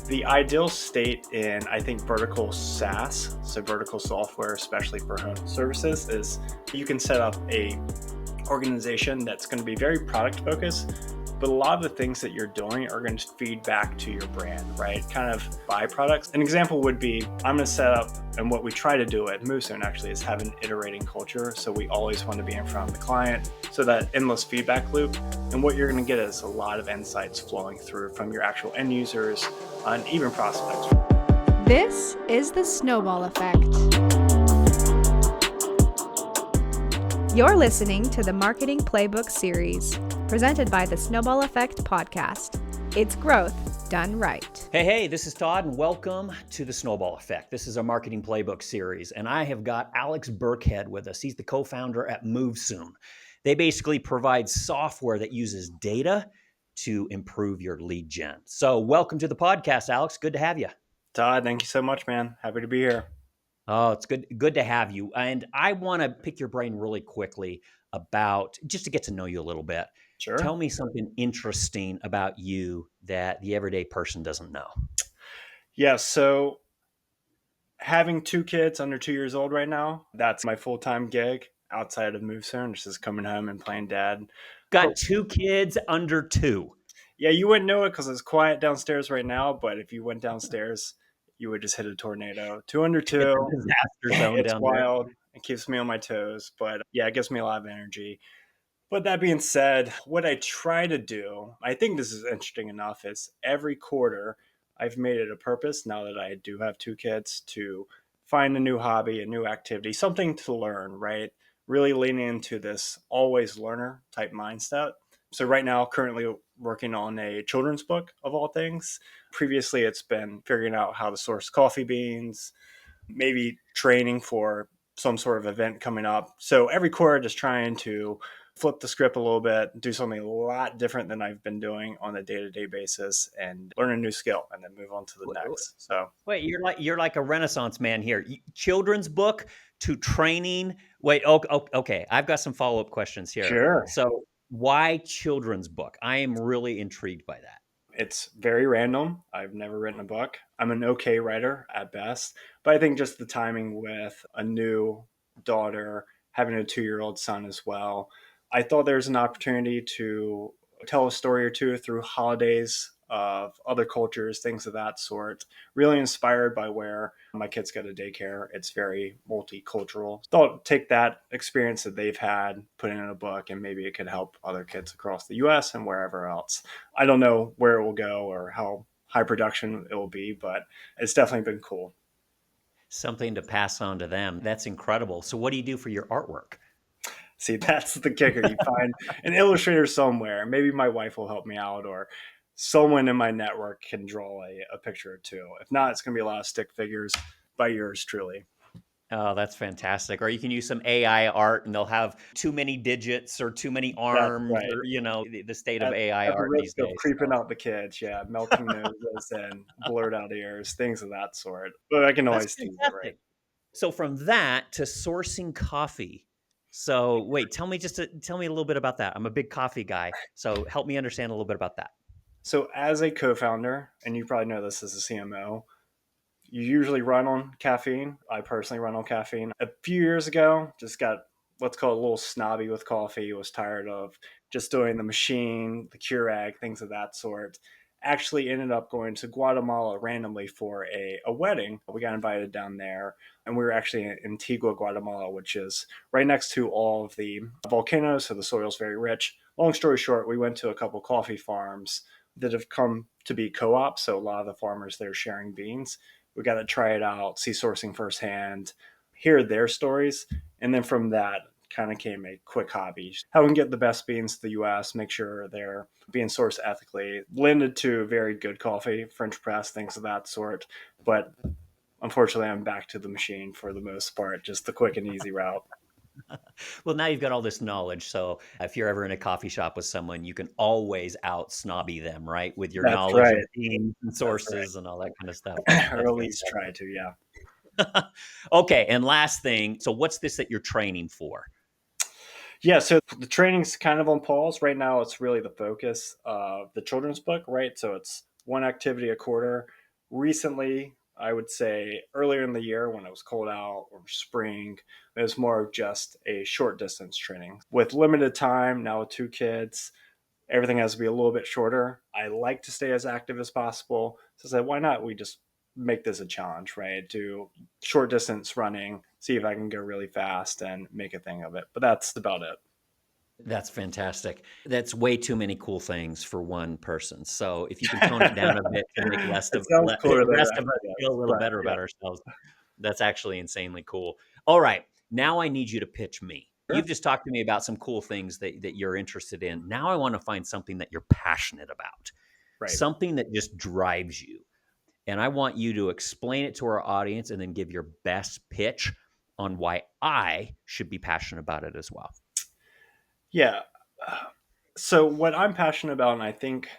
The ideal state in, I think, vertical SaaS, so vertical software, especially for home services, is you can set up a organization that's going to be very product focused, but a lot of the things that you're doing are going to feed back to your brand, right? Kind of byproducts. An example would be, I'm going to set up, and what we try to do at Moovsoon actually is have an iterating culture. So we always want to be in front of the client, so that endless feedback loop. And what you're going to get is a lot of insights flowing through from your actual end users and even prospects. This is the Snowball Effect. You're listening to the Marketing Playbook series, presented by the Snowball Effect podcast. It's growth done right. Hey, this is Todd, and welcome to the Snowball Effect. This is our Marketing Playbook series, and I have got Alex Burkhead with us. He's the co-founder at Moovsoon. They basically provide software that uses data to improve your lead gen. So welcome to the podcast, Alex. Good to have you. Todd, thank you so much, man. Happy to be here. Oh, it's good to have you. And I want to pick your brain really quickly about, just to get to know you a little bit. Sure. Tell me something interesting about you that the everyday person doesn't know. Yeah, so having two kids under 2 years old right now, that's my full-time gig outside of Moovsoon, just coming home and playing dad. Got two kids under two. Yeah, you wouldn't know it because it's quiet downstairs right now, but if you went downstairs, you would just hit a tornado. Two under two, Disaster zone it's down wild. It keeps me on my toes, but yeah, it gives me a lot of energy. But that being said, what I try to do, I think this is interesting enough, is every quarter I've made it a purpose, now that I do have two kids, to find a new hobby, a new activity, something to learn, right? Really leaning into this always learner type mindset. So right now, currently working on a children's book of all things. Previously, it's been figuring out how to source coffee beans, maybe training for some sort of event coming up. So every quarter, just trying to flip the script a little bit, do something a lot different than I've been doing on a day-to-day basis, and learn a new skill, and then move on to the next. So Wait, you're like a Renaissance man here. Children's book to training. Wait, okay. I've got some follow-up questions here. sure. So why children's book? I am really intrigued by that. It's very random. I've never written a book. I'm an okay writer at best, but I think just the timing with a new daughter, having a 2-year-old son as well, I thought there was an opportunity to tell a story or two through holidays of other cultures, things of that sort. Really inspired by where my kids go to daycare. It's very multicultural. Thought take that experience that they've had, put it in a book, and maybe it could help other kids across the US and wherever else. I don't know where it will go or how high production it will be, but it's definitely been cool. Something to pass on to them. That's incredible. So what do you do for your artwork? See, that's the kicker. You find an illustrator somewhere. Maybe my wife will help me out, or someone in my network can draw a picture or two. If not, it's going to be a lot of stick figures by yours truly. Oh, that's fantastic. Or you can use some AI art and they'll have too many digits or too many arms, right. or, the state of At, AI at the art these risk of days. creeping out the kids, yeah, melting noses and blurred out ears, things of that sort. But I can always tease it, right? So from that to sourcing coffee. So wait, tell me a little bit about that. I'm a big coffee guy. So help me understand a little bit about that. So as a co-founder, and you probably know this as a CMO, you usually run on caffeine. I personally run on caffeine. A few years ago, just got, let's call it, a little snobby with coffee, was tired of just doing the machine, the Keurig, things of that sort. Actually ended up going to Guatemala randomly for a wedding. We got invited down there, and we were actually in Antigua, Guatemala, which is right next to all of the volcanoes, so the soil's very rich. Long story short, we went to a couple coffee farms that have come to be co-ops, so a lot of the farmers there sharing beans. We got to try it out, see sourcing firsthand, hear their stories. And then from that kind of came a quick hobby. How we can get the best beans to the US, make sure they're being sourced ethically, blended to very good coffee, French press, things of that sort. But unfortunately, I'm back to the machine for the most part, just the quick and easy route. Well, now you've got all this knowledge. So if you're ever in a coffee shop with someone, you can always out snobby them, right? With your That's knowledge right. of beans and sources and all that kind of stuff. Or That's at least try to, yeah. Okay. And last thing. So what's this that you're training for? Yeah, so the training's kind of on pause. Right now, it's really the focus of the children's book, right? So it's one activity a quarter. Recently, I would say earlier in the year when it was cold out or spring, it was more of just a short distance training. With limited time, now with two kids, everything has to be a little bit shorter. I like to stay as active as possible. So I said, why not we just make this a challenge, right? Do short distance running, see if I can go really fast and make a thing of it. But that's about it. That's fantastic. That's way too many cool things for one person. So if you can tone it down a bit to make It sounds cooler than it rest of us actually feel is. a little But better yeah, about ourselves, that's actually insanely cool. All right, now I need you to pitch me. You've sure. just talked to me about some cool things that you're interested in. Now I want to find something that you're passionate about, Right. something that just drives you. And I want you to explain it to our audience and then give your best pitch on why I should be passionate about it as well. Yeah. So what I'm passionate about, and I think,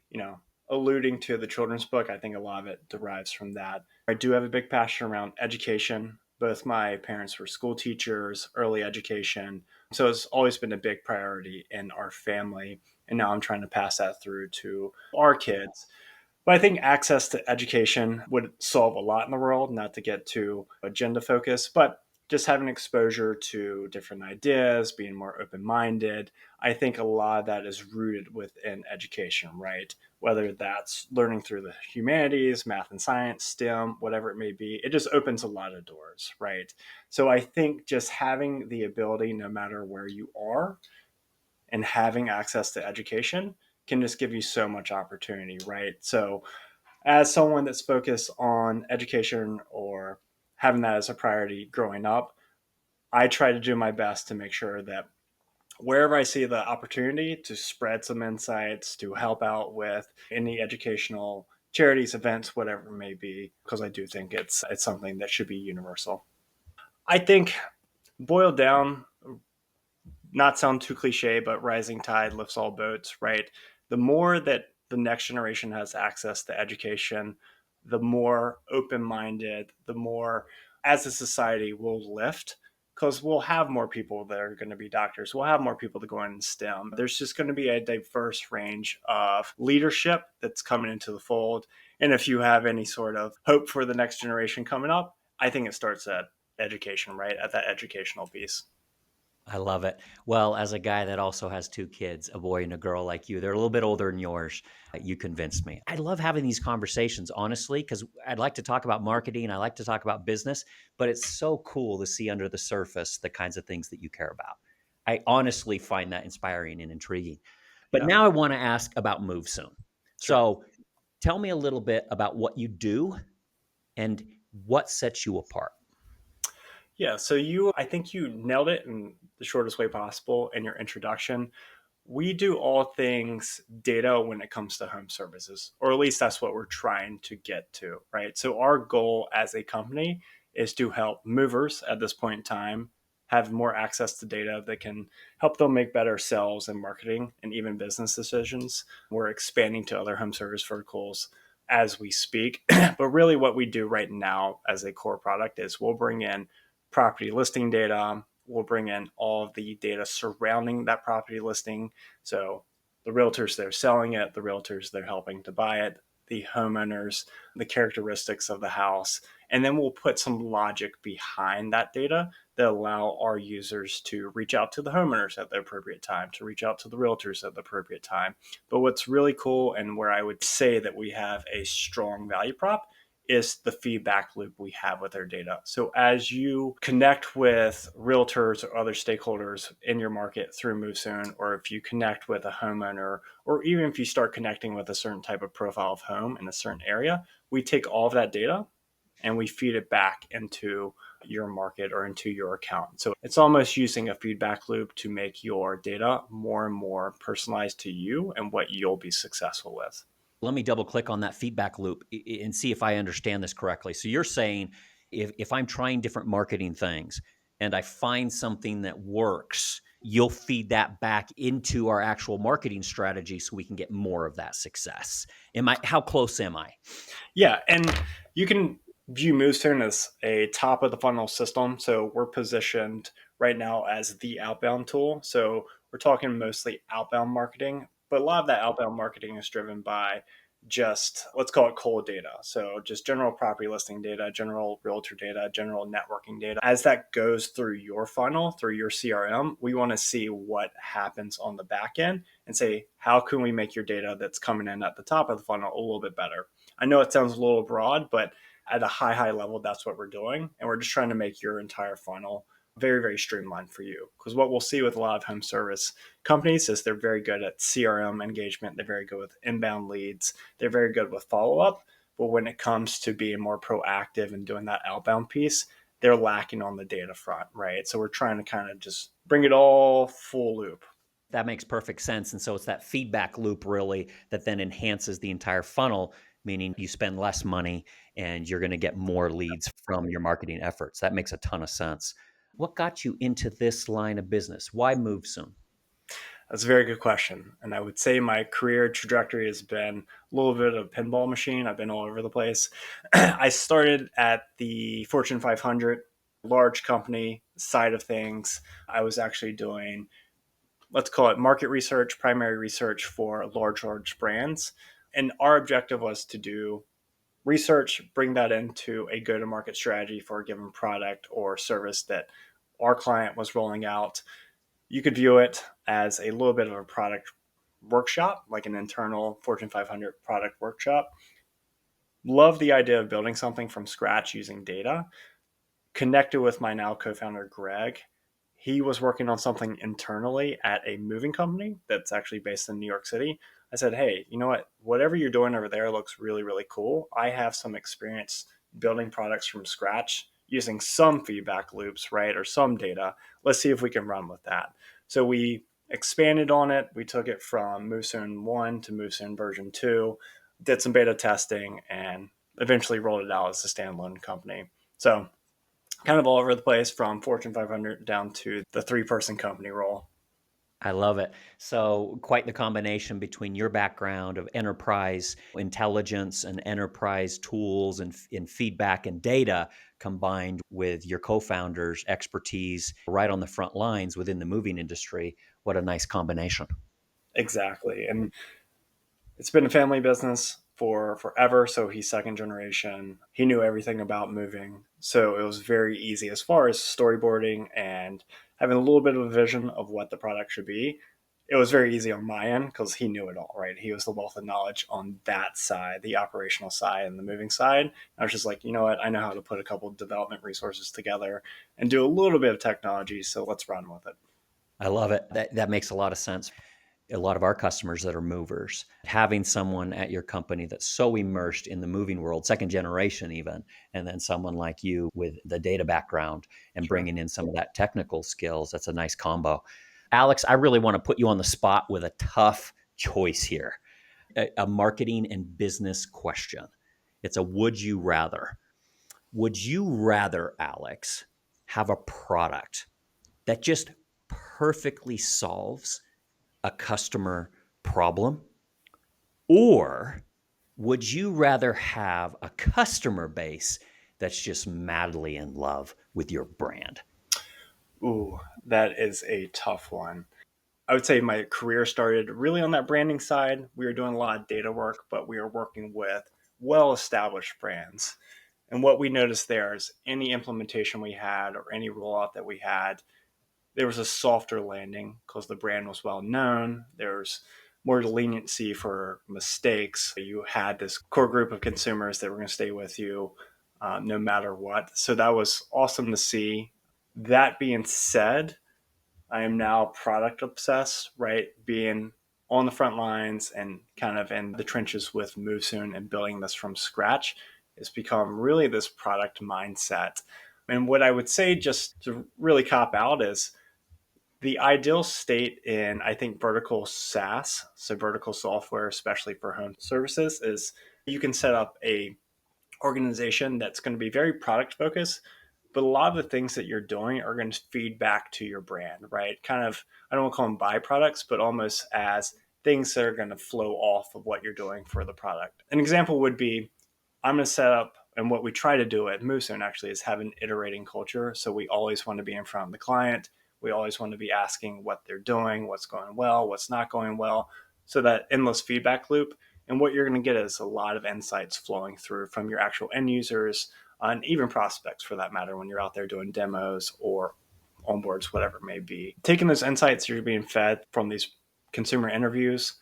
you know, alluding to the children's book, I think a lot of it derives from that. I do have a big passion around education. Both my parents were school teachers, early education. So it's always been a big priority in our family. And now I'm trying to pass that through to our kids. But I think access to education would solve a lot in the world, not to get too agenda focused, but just having exposure to different ideas, being more open minded. I think a lot of that is rooted within education, right? Whether that's learning through the humanities, math and science, STEM, whatever it may be, it just opens a lot of doors, right? So I think just having the ability, no matter where you are, and having access to education can just give you so much opportunity, right? So as someone that's focused on education or having that as a priority growing up, I try to do my best to make sure that wherever I see the opportunity to spread some insights, to help out with any educational charities, events, whatever it may be, because I do think it's something that should be universal. I think boiled down, not sound too cliche, but rising tide lifts all boats, right? The more that the next generation has access to education, the more open minded, the more as a society will lift because we'll have more people that are going to be doctors. We'll have more people to go in STEM. There's just going to be a diverse range of leadership that's coming into the fold. And if you have any sort of hope for the next generation coming up, I think it starts at education, right? At that educational piece. I love it. Well, as a guy that also has two kids, a boy and a girl like you, they're a little bit older than yours. You convinced me. I love having these conversations, honestly, because I'd like to talk about marketing. I like to talk about business, but it's so cool to see under the surface the kinds of things that you care about. I honestly find that inspiring and intriguing. But Yeah, now I want to ask about Moovsoon. sure. So tell me a little bit about what you do and what sets you apart. Yeah, so I think you nailed it in the shortest way possible in your introduction. We do all things data when it comes to home services, or at least that's what we're trying to get to, right? So our goal as a company is to help movers at this point in time have more access to data that can help them make better sales and marketing and even business decisions. We're expanding to other home service verticals as we speak. But really what we do right now as a core product is we'll bring in property listing data. We'll bring in all of the data surrounding that property listing. So the realtors that are selling it, the realtors that are helping to buy it, the homeowners, the characteristics of the house. And then we'll put some logic behind that data that allow our users to reach out to the homeowners at the appropriate time, to reach out to the realtors at the appropriate time. But what's really cool and where I would say that we have a strong value prop is the feedback loop we have with our data. So as you connect with realtors or other stakeholders in your market through Moovsoon, or if you connect with a homeowner, or even if you start connecting with a certain type of profile of home in a certain area, we take all of that data and we feed it back into your market or into your account. So it's almost using a feedback loop to make your data more and more personalized to you and what you'll be successful with. Let me double click on that feedback loop and see if I understand this correctly. So you're saying if I'm trying different marketing things and I find something that works, you'll feed that back into our actual marketing strategy so we can get more of that success. How close am I? Yeah, and you can view Moovsoon as a top of the funnel system. So we're positioned right now as the outbound tool. So we're talking mostly outbound marketing, but a lot of that outbound marketing is driven by just, let's call it cold data. So just general property listing data, general realtor data, general networking data. As that goes through your funnel, through your CRM, we want to see what happens on the back end and say, how can we make your data that's coming in at the top of the funnel a little bit better? I know it sounds a little broad, but at a high level, that's what we're doing. And we're just trying to make your entire funnel very, very streamlined for you. Because what we'll see with a lot of home service companies is they're very good at CRM engagement. They're very good with inbound leads. They're very good with follow up. But when it comes to being more proactive and doing that outbound piece, they're lacking on the data front, right? So we're trying to kind of just bring it all full loop. That makes perfect sense. And so it's that feedback loop really that then enhances the entire funnel, meaning you spend less money and you're going to get more leads from your marketing efforts. That makes a ton of sense. What got you into this line of business? Why Moovsoon? That's a very good question. And I would say my career trajectory has been a little bit of a pinball machine. I've been all over the place. I started at the Fortune 500 large company side of things. I was actually doing, let's call it market research, primary research for large brands. And our objective was to do research, bring that into a go to market strategy for a given product or service that our client was rolling out. You could view it as a little bit of a product workshop, like an internal Fortune 500 product workshop. Love the idea of building something from scratch using data. Connected with my now co-founder, Greg. He was working on something internally at a moving company that's actually based in New York City. I said, hey, you know what? Whatever you're doing over there looks really, really cool. I have some experience building products from scratch using some feedback loops, right? Or some data. Let's see if we can run with that. So we expanded on it. We took it from Moovsoon 1 to Moovsoon version 2, did some beta testing, and eventually rolled it out as a standalone company. So kind of all over the place from Fortune 500 down to the 3-person company role. I love it. So, quite the combination between your background of enterprise intelligence and enterprise tools and feedback and data combined with your co founder's expertise right on the front lines within the moving industry. What a nice combination. Exactly. And it's been a family business for forever. So he's second generation. He knew everything about moving. So it was very easy as far as storyboarding and having a little bit of a vision of what the product should be. It was very easy on my end because he knew it all, right? He was the wealth of knowledge on that side, the operational side and the moving side. I was just like, you know what? I know how to put a couple of development resources together and do a little bit of technology. So let's run with it. I love it. That makes a lot of sense. A lot of our customers that are movers, having someone at your company that's so immersed in the moving world, second generation even, and then someone like you with the data background and Sure. bringing in some of that technical skills, that's a nice combo. Alex, I really want to put you on the spot with a tough choice here, a marketing and business question. It's a would you rather. Would you rather, Alex, have a product that just perfectly solves a customer problem? Or would you rather have a customer base that's just madly in love with your brand? Ooh, that is a tough one. I would say my career started really on that branding side. We were doing a lot of data work, but we were working with well established brands. And what we noticed there is any implementation we had or any rollout that we had, there was a softer landing because the brand was well known. There's more leniency for mistakes. You had this core group of consumers that were going to stay with you no matter what. So that was awesome to see. That being said, I am now product obsessed, right? Being on the front lines and kind of in the trenches with Moovsoon and building this from scratch, it's become really this product mindset. And what I would say, just to really cop out, is the ideal state in, I think, vertical SaaS, so vertical software, especially for home services, is you can set up a organization that's going to be very product focused, but a lot of the things that you're doing are going to feed back to your brand, right? Kind of, I don't want to call them byproducts, but almost as things that are going to flow off of what you're doing for the product. An example would be, I'm going to set up, and what we try to do at Moovsoon actually is have an iterating culture. So we always want to be in front of the client. We always want to be asking what they're doing, what's going well, what's not going well. So that endless feedback loop And what you're going to get is a lot of insights flowing through from your actual end users and even prospects for that matter when you're out there doing demos or onboards, whatever it may be. Taking those insights you're being fed from these consumer interviews,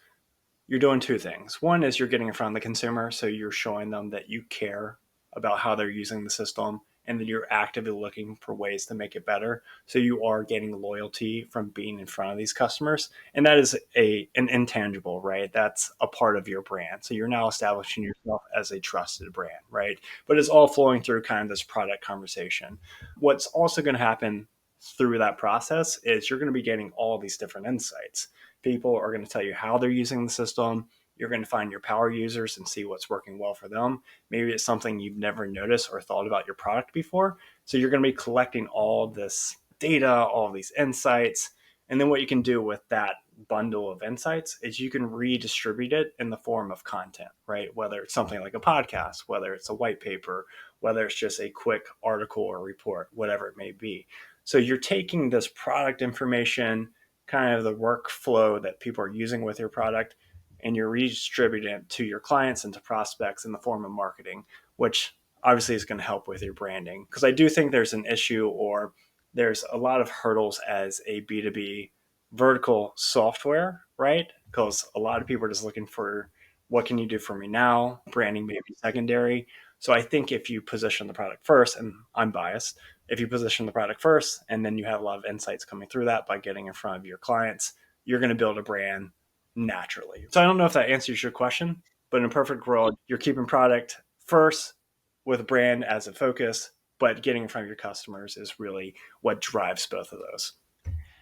you're doing two things. One is you're getting in front of the consumer, so you're showing them that you care about how they're using the system and that you're actively looking for ways to make it better. So you are gaining loyalty from being in front of these customers. And that is an intangible, right? That's a part of your brand. So you're now establishing yourself as a trusted brand, right? But it's all flowing through kind of this product conversation. What's also going to happen through that process is you're going to be getting all these different insights. People are going to tell you how they're using the system. You're going to find your power users and see what's working well for them. Maybe it's something you've never noticed or thought about your product before. So you're going to be collecting all this data, all these insights. And then what you can do with that bundle of insights is you can redistribute it in the form of content, right? Whether it's something like a podcast, whether it's a white paper, whether it's just a quick article or report, whatever it may be. So you're taking this product information, kind of the workflow that people are using with your product, and you're redistributing it to your clients and to prospects in the form of marketing, which obviously is going to help with your branding. Because I do think there's an issue or there's a lot of hurdles as a B2B vertical software, right? Because a lot of people are just looking for what can you do for me now? Branding may be secondary. So I think if you position the product first, and I'm biased, if you position the product first and then you have a lot of insights coming through that by getting in front of your clients, you're going to build a brand naturally. So I don't know if that answers your question, but in a perfect world, you're keeping product first with brand as a focus, but getting in front of your customers is really what drives both of those.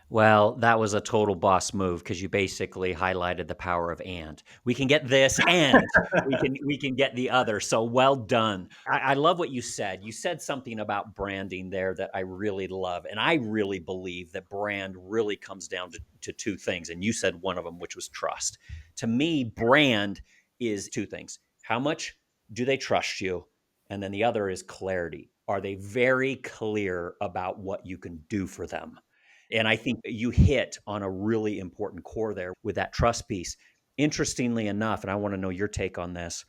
Well, that was a total boss move because you basically highlighted the power of and. We can get this and we can get the other. So well done. I love what you said. You said something about branding there that I really love. And I really believe that brand really comes down to two things. And you said one of them, which was trust. To me, brand is two things. How much do they trust you? And then the other is clarity. Are they very clear about what you can do for them? And I think you hit on a really important core there with that trust piece. Interestingly enough, and I want to know your take on this,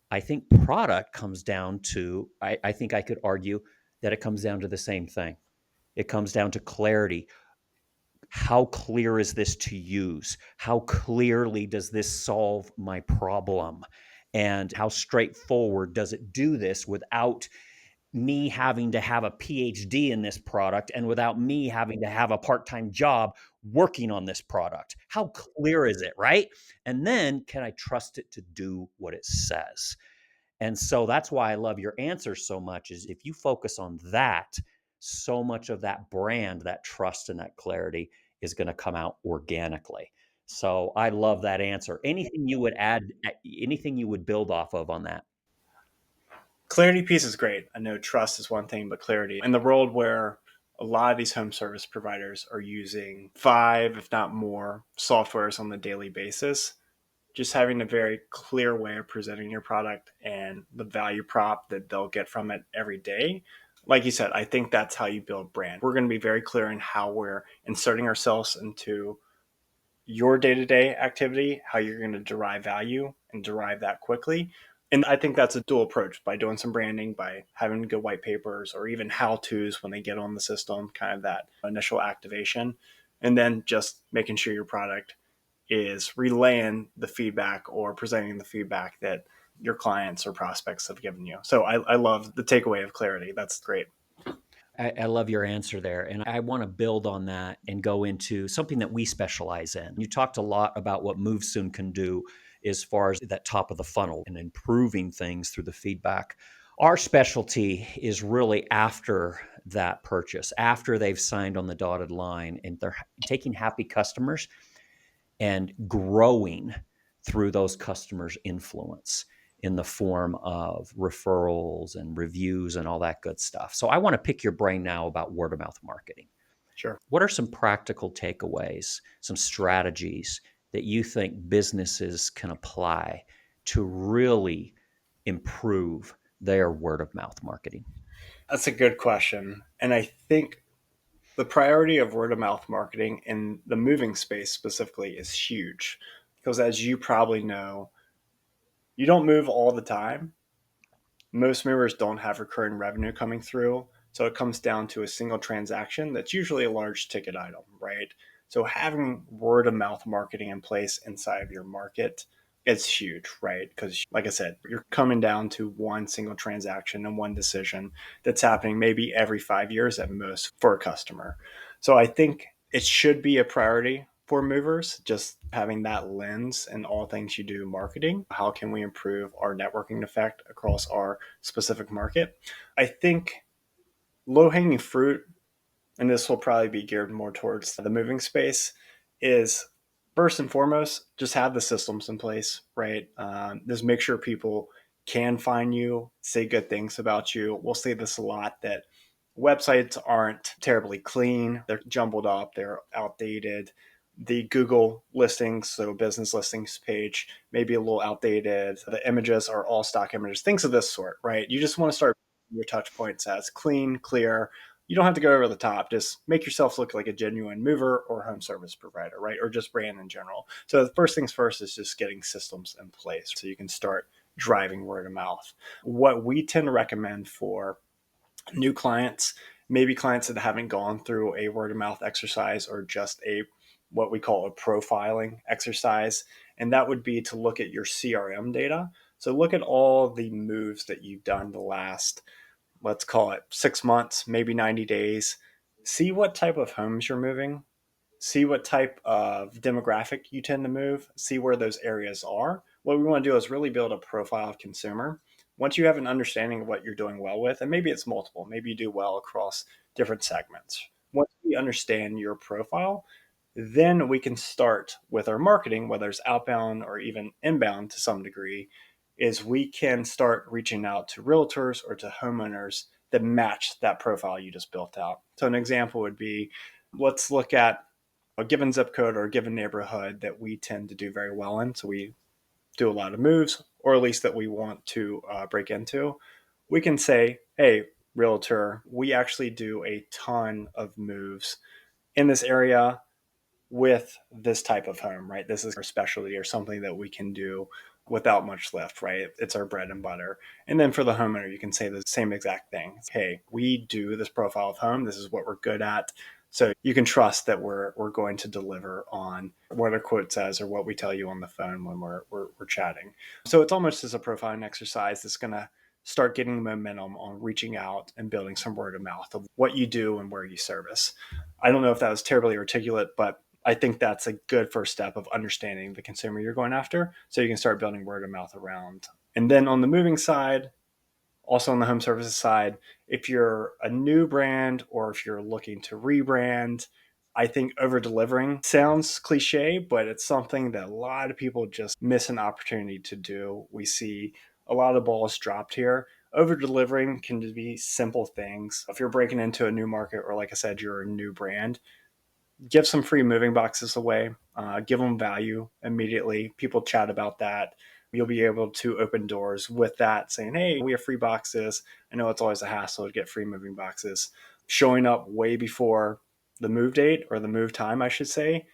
I think product comes down to, I think I could argue that it comes down to the same thing. It comes down to clarity. How clear is this to use? How clearly does this solve my problem? And how straightforward does it do this without me having to have a PhD in this product and without me having to have a part-time job working on this product? How clear is it, right? And then can I trust it to do what it says? And so that's why I love your answer so much is if you focus on that, so much of that brand, that trust and that clarity is going to come out organically. So I love that answer. Anything you would add, anything you would build off of on that? Clarity piece is great. I know trust is one thing, but clarity in the world where a lot of these home service providers are using five, if not more, softwares on the daily basis, just having a very clear way of presenting your product and the value prop that they'll get from it every day. Like you said, I think that's how you build brand. We're going to be very clear in how we're inserting ourselves into your day-to-day activity, how you're going to derive value and derive that quickly. And I think that's a dual approach by doing some branding, by having good white papers or even how-tos when they get on the system, kind of that initial activation. And then just making sure your product is relaying the feedback or presenting the feedback that your clients or prospects have given you. So I love the takeaway of clarity. That's great. I love your answer there. And I want to build on that and go into something that we specialize in. You talked a lot about what Moovsoon can do as far as that top of the funnel and improving things through the feedback. Our specialty is really after that purchase, after they've signed on the dotted line and they're taking happy customers and growing through those customers' influence in the form of referrals and reviews and all that good stuff. So I want to pick your brain now about word of mouth marketing. Sure. What are some practical takeaways, some strategies that you think businesses can apply to really improve their word of mouth marketing? That's a good question. And I think the priority of word of mouth marketing in the moving space specifically is huge because, as you probably know, You don't move all the time. Most movers don't have recurring revenue coming through. So it comes down to a single transaction that's usually a large ticket item, right? So having word of mouth marketing in place inside of your market, it's huge, right? Because like I said, you're coming down to one single transaction and one decision that's happening maybe every 5 years at most for a customer. So I think it should be a priority for movers, just having that lens in all things you do marketing. How can we improve our networking effect across our specific market? I think low hanging fruit, and this will probably be geared more towards the moving space, is first and foremost, just have the systems in place, right? Just make sure people can find you, say good things about you. We'll say this a lot that websites aren't terribly clean, they're jumbled up, they're outdated. The Google listings, so business listings page, maybe a little outdated. The images are all stock images, things of this sort, right? You just want to start your touch points as clean, clear. You don't have to go over the top. Just make yourself look like a genuine mover or home service provider, right? Or just brand in general. So the first things first is just getting systems in place so you can start driving word of mouth. What we tend to recommend for new clients, maybe clients that haven't gone through a word of mouth exercise or just a what we call a profiling exercise, and that would be to look at your CRM data. So look at all the moves that you've done the last, let's call it 6 months, maybe 90 days. See what type of homes you're moving, see what type of demographic you tend to move, see where those areas are. What we want to do is really build a profile of consumer. Once you have an understanding of what you're doing well with, and maybe it's multiple, maybe you do well across different segments. Once we understand your profile, then we can start with our marketing, whether it's outbound or even inbound to some degree, is we can start reaching out to realtors or to homeowners that match that profile you just built out. So an example would be, let's look at a given zip code or a given neighborhood that we tend to do very well in. So we do a lot of moves, or at least that we want to break into. We can say, hey, realtor, we actually do a ton of moves in this area with this type of home, right? This is our specialty or something that we can do without much lift, right? It's our bread and butter. And then for the homeowner, you can say the same exact thing. Hey, we do this profile of home. This is what we're good at. So you can trust that we're going to deliver on what our quote says or what we tell you on the phone when we're chatting. So it's almost as a profiling exercise that's going to start getting momentum on reaching out and building some word of mouth of what you do and where you service. I don't know if that was terribly articulate, but I think that's a good first step of understanding the consumer you're going after so you can start building word of mouth around. And then on the moving side, also on the home services side, if you're a new brand or if you're looking to rebrand, I think over delivering sounds cliche, but it's something that a lot of people just miss an opportunity to do. We see a lot of balls dropped here. Over delivering can be simple things. If you're breaking into a new market, or like I said, you're a new brand, give some free moving boxes away, give them value immediately. People chat about that. You'll be able to open doors with that, saying, hey, we have free boxes. I know it's always a hassle to get free moving boxes. Showing up way before the move date, or the move time, I should say.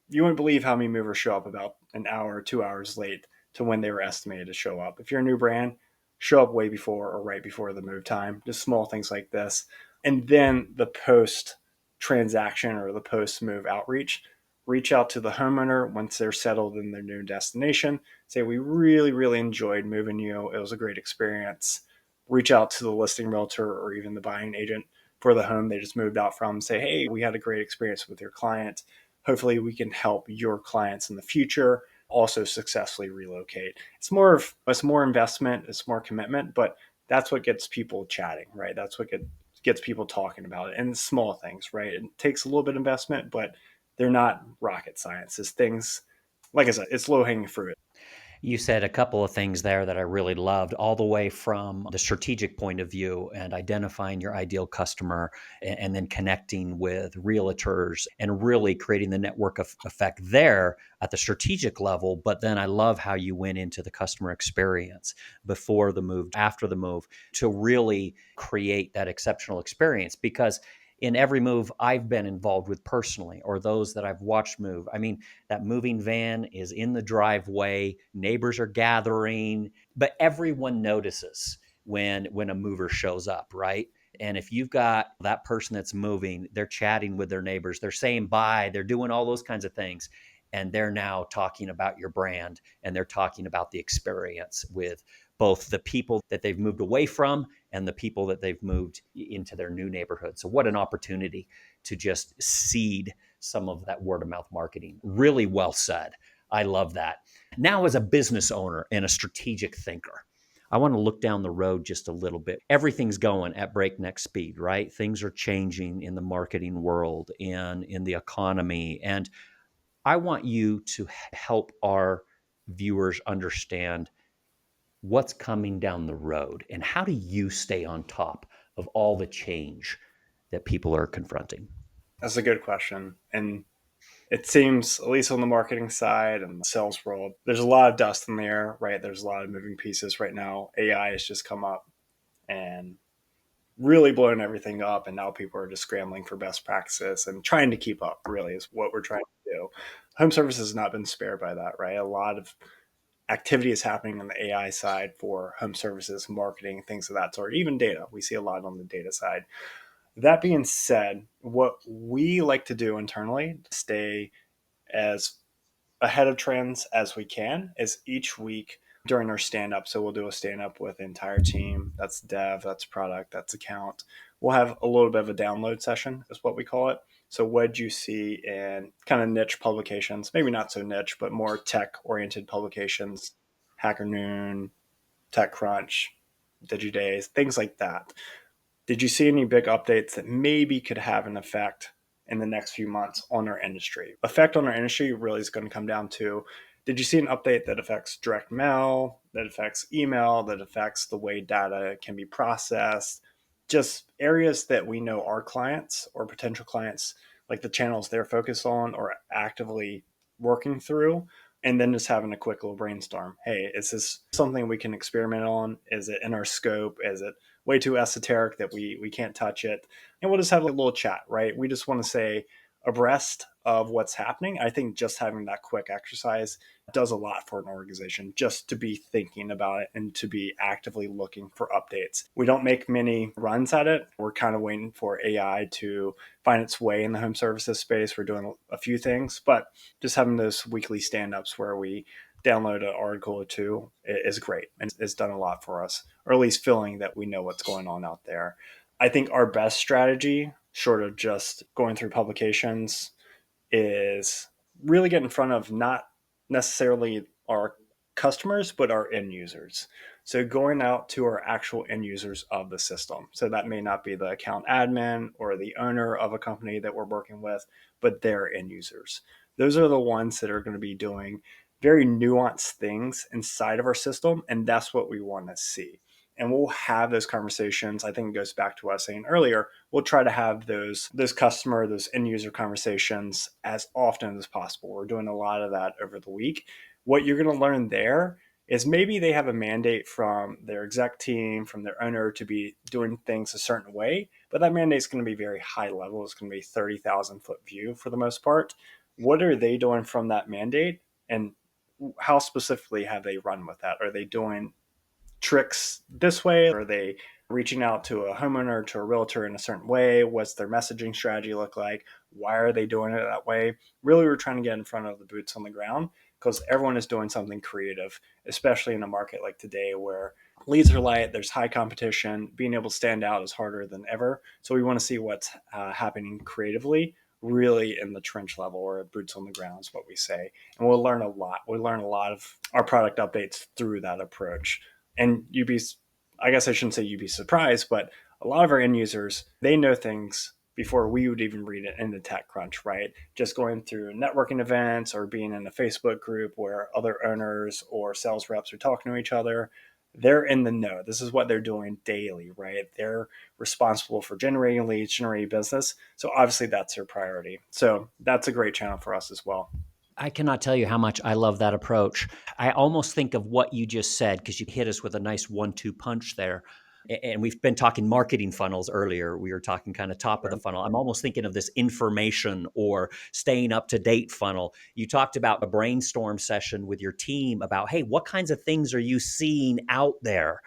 You wouldn't believe how many movers show up about an hour or 2 hours late to when they were estimated to show up. If you're a new brand, show up way before or right before the move time. Just small things like this. And then the post transaction or the post move outreach, reach out to the homeowner once they're settled in their new destination. Say, we really, really enjoyed moving you. It was a great experience. Reach out to the listing realtor or even the buying agent for the home they just moved out from. Say, hey, we had a great experience with your client. Hopefully we can help your clients in the future also successfully relocate. It's more investment, it's more commitment, but that's what gets people chatting, right? That's what gets people talking about it. And small things, right? It takes a little bit of investment, but they're not rocket science. It's things, like I said, it's low hanging fruit. You said a couple of things there that I really loved, all the way from the strategic point of view and identifying your ideal customer, and then connecting with realtors and really creating the network effect there at the strategic level. But then I love how you went into the customer experience before the move, after the move, to really create that exceptional experience. Because in every move I've been involved with personally, or those that I've watched move. I mean, that moving van is in the driveway, neighbors are gathering, but everyone notices when a mover shows up, right? And if you've got that person that's moving, they're chatting with their neighbors, they're saying bye, they're doing all those kinds of things. And they're now talking about your brand, and they're talking about the experience with both the people that they've moved away from and the people that they've moved into their new neighborhood. So, what an opportunity to just seed some of that word of mouth marketing. Really well said. I love that. Now, as a business owner and a strategic thinker, I want to look down the road just a little bit. Everything's going at breakneck speed, right? Things are changing in the marketing world and in the economy. And I want you to help our viewers understand what's coming down the road and how do you stay on top of all the change that people are confronting. That's a good question. And it seems, at least on the marketing side and the sales world, there's a lot of dust in the air, right? There's a lot of moving pieces right now. AI has just come up and really blowing everything up. And now people are just scrambling for best practices and trying to keep up, really, is what we're trying to do. Home service has not been spared by that, right? A lot of activity is happening on the AI side for home services, marketing, things of that sort, even data. We see a lot on the data side. That being said, what we like to do internally to stay as ahead of trends as we can is each week during our stand up. So we'll do a stand up with the entire team. That's dev, that's product, that's account. We'll have a little bit of a download session, is what we call it. So, what did you see in kind of niche publications? Maybe not so niche, but more tech oriented publications, Hacker Noon, TechCrunch, DigiDays, things like that. Did you see any big updates that maybe could have an effect in the next few months on our industry? Effect on our industry really is going to come down to, did you see an update that affects direct mail, that affects email, that affects the way data can be processed? Just areas that we know our clients or potential clients, like the channels they're focused on or actively working through, and then just having a quick little brainstorm. Hey, is this something we can experiment on? Is it in our scope? Is it way too esoteric that we can't touch it? And we'll just have a little chat, right? We just want to stay abreast of what's happening. I think just having that quick exercise does a lot for an organization, just to be thinking about it and to be actively looking for updates. We don't make many runs at it. We're kind of waiting for AI to find its way in the home services space. We're doing a few things, but just having those weekly stand-ups where we download an article or two is great, and it's done a lot for us, or at least feeling that we know what's going on out there. I think our best strategy, short of just going through publications, is really get in front of not necessarily our customers, but our end users. So going out to our actual end users of the system. So that may not be the account admin or the owner of a company that we're working with, but their end users. Those are the ones that are going to be doing very nuanced things inside of our system. And that's what we want to see. And we'll have those conversations. I think it goes back to what I was saying earlier. We'll try to have those customer, those end user conversations as often as possible. We're doing a lot of that over the week. What you're going to learn there is maybe they have a mandate from their exec team, from their owner to be doing things a certain way, but that mandate is going to be very high level. It's going to be 30,000 foot view for the most part. What are they doing from that mandate, and how specifically have they run with that? Are they doing tricks this way? Are they reaching out to a homeowner, to a realtor in a certain way? What's their messaging strategy look like? Why are they doing it that way? Really, we're trying to get in front of the boots on the ground because everyone is doing something creative, especially in a market like today where leads are light, there's high competition. Being able to stand out is harder than ever. So we want to see what's happening creatively, really in the trench level, or boots on the ground is what we say. And we'll learn a lot. We'll learn a lot of our product updates through that approach. And I guess I shouldn't say you'd be surprised, but a lot of our end users, they know things before we would even read it in the TechCrunch, right? Just going through networking events or being in a Facebook group where other owners or sales reps are talking to each other, they're in the know. This is what they're doing daily, right? They're responsible for generating leads, generating business. So obviously that's their priority. So that's a great channel for us as well. I cannot tell you how much I love that approach. I almost think of what you just said, because you hit us with a nice 1-2 punch there. And we've been talking marketing funnels earlier. We were talking kind of top of the funnel. I'm almost thinking of this information or staying up to date funnel. You talked about a brainstorm session with your team about, hey, what kinds of things are you seeing out there?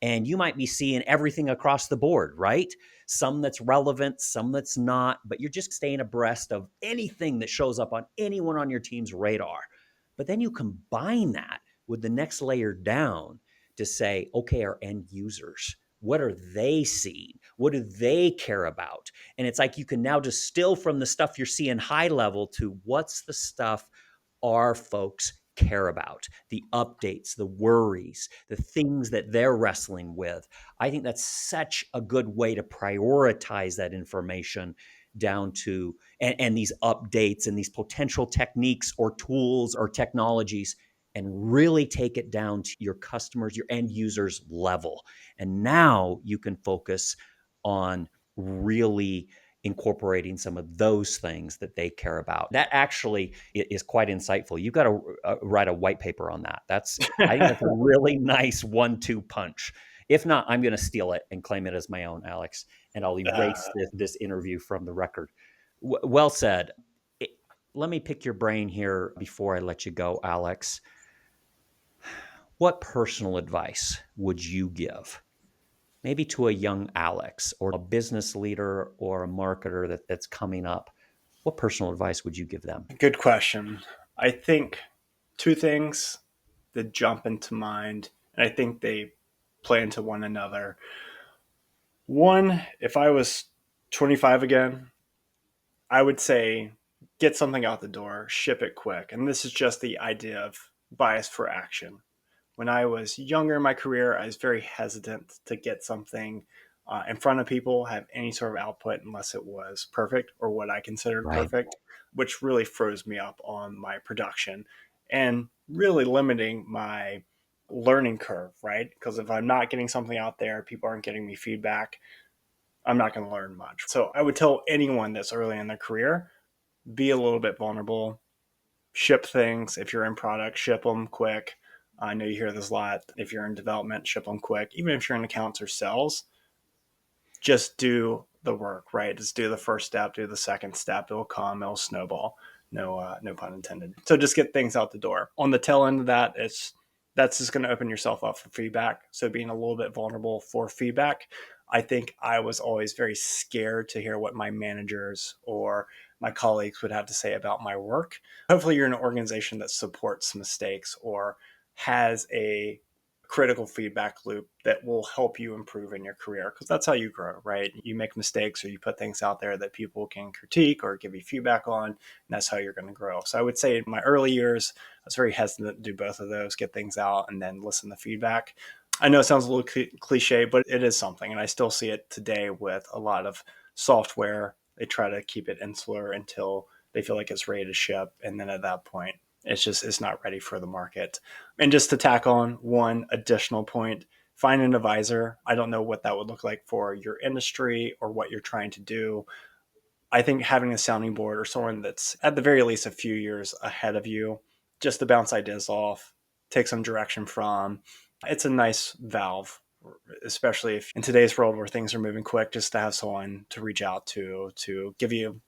And you might be seeing everything across the board, right? Some that's relevant, some that's not, but you're just staying abreast of anything that shows up on anyone on your team's radar. But then you combine that with the next layer down to say, okay, our end users, what are they seeing? What do they care about? And it's like you can now distill from the stuff you're seeing high level to what's the stuff our folks care about, the updates, the worries, the things that they're wrestling with. I think that's such a good way to prioritize that information down to and these updates and these potential techniques or tools or technologies, and really take it down to your customers, your end users level. And now you can focus on really incorporating some of those things that they care about. That actually is quite insightful. You've got to write a white paper on that. I think that's a really nice 1-2 punch. If not, I'm going to steal it and claim it as my own, Alex, and I'll erase this interview from the record. Well said. Let me pick your brain here before I let you go, Alex. What personal advice would you give maybe to a young Alex or a business leader or a marketer that's coming up? What personal advice would you give them? Good question. I think two things that jump into mind, and I think they play into one another. One, if I was 25 again, I would say get something out the door, ship it quick. And this is just the idea of bias for action. When I was younger in my career, I was very hesitant to get something in front of people, have any sort of output unless it was perfect or what I considered Right. perfect, which really froze me up on my production and really limiting my learning curve, right? Because if I'm not getting something out there, people aren't getting me feedback, I'm not going to learn much. So I would tell anyone that's early in their career, be a little bit vulnerable, ship things. If you're in product, ship them quick. I know you hear this a lot. If you're in development, ship them quick. Even if you're in accounts or sales, just do the work, right? Just do the first step, do the second step. It'll come, it'll snowball. No pun intended. So just get things out the door. On the tail end of that, that's just going to open yourself up for feedback. So being a little bit vulnerable for feedback. I think I was always very scared to hear what my managers or my colleagues would have to say about my work. Hopefully, you're in an organization that supports mistakes or has a critical feedback loop that will help you improve in your career, because that's how you grow, right? You make mistakes or you put things out there that people can critique or give you feedback on, and that's how you're going to grow. So I would say in my early years, I was very hesitant to do both of those, get things out and then listen to feedback. I know it sounds a little cliche, but it is something. And I still see it today with a lot of software. They try to keep it insular until they feel like it's ready to ship. And then at that point, it's not ready for the market. And just to tack on one additional point, find an advisor. I don't know what that would look like for your industry or what you're trying to do. I think having a sounding board or someone that's at the very least a few years ahead of you, just to bounce ideas off, take some direction from, it's a nice valve, especially if in today's world where things are moving quick, just to have someone to reach out to give you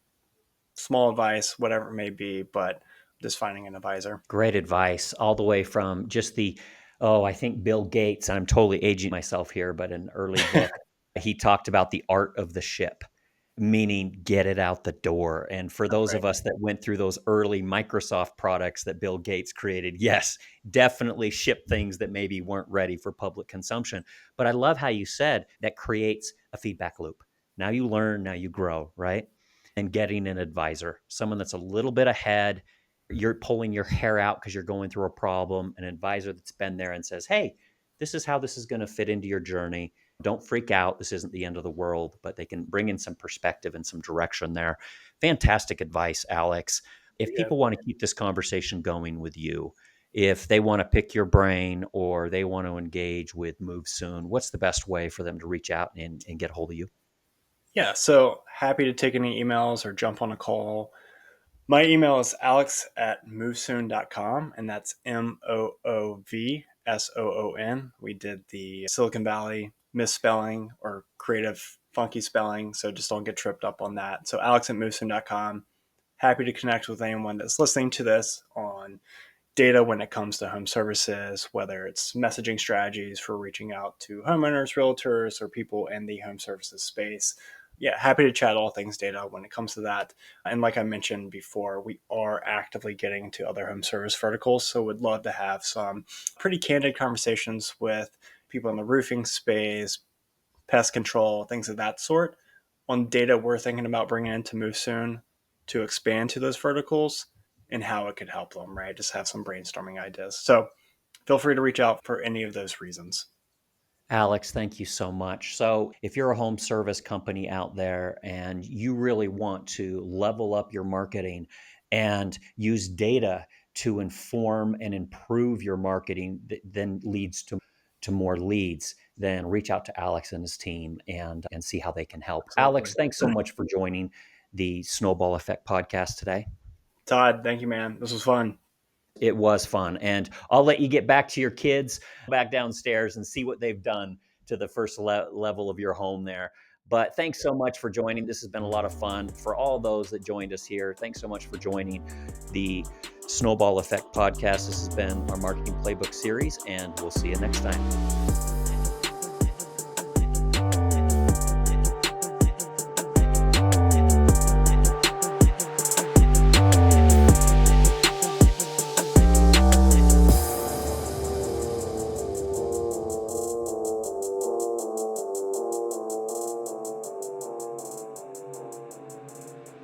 small advice, whatever it may be, but just finding an advisor. Great advice, all the way from just I think Bill Gates, I'm totally aging myself here, but in an early book, he talked about the art of the ship, meaning get it out the door. And for those Right. of us that went through those early Microsoft products that Bill Gates created, yes, definitely ship things that maybe weren't ready for public consumption. But I love how you said that creates a feedback loop. Now you learn, now you grow, right? And getting an advisor, someone that's a little bit ahead. You're pulling your hair out because you're going through a problem, an advisor that's been there and says, hey, this is how this is going to fit into your journey. Don't freak out. This isn't the end of the world, but they can bring in some perspective and some direction there. Fantastic advice, Alex. If Yeah. people want to keep this conversation going with you, if they want to pick your brain or they want to engage with Moovsoon, what's the best way for them to reach out and get a hold of you? Yeah. So happy to take any emails or jump on a call. My email is alex@moovsoon.com, and that's MOOVSOON. We did the Silicon Valley misspelling or creative, funky spelling. So just don't get tripped up on that. So alex@moovsoon.com. Happy to connect with anyone that's listening to this on data when it comes to home services, whether it's messaging strategies for reaching out to homeowners, realtors, or people in the home services space. Yeah, happy to chat all things data when it comes to that. And like I mentioned before, we are actively getting into other home service verticals. So would love to have some pretty candid conversations with people in the roofing space, pest control, things of that sort on data we're thinking about bringing into Moovsoon to expand to those verticals and how it could help them, right? Just have some brainstorming ideas. So feel free to reach out for any of those reasons. Alex, thank you so much. So, if you're a home service company out there and you really want to level up your marketing and use data to inform and improve your marketing, that then leads to more leads, then reach out to Alex and his team and see how they can help. Absolutely. Alex, thanks so much for joining the Snowball Effect podcast today. Todd, thank you, man. This was fun. It was fun. And I'll let you get back to your kids, back downstairs and see what they've done to the first level of your home there. But thanks so much for joining. This has been a lot of fun. For all those that joined us here, thanks so much for joining the Snowball Effect podcast. This has been our Marketing Playbook series, and we'll see you next time.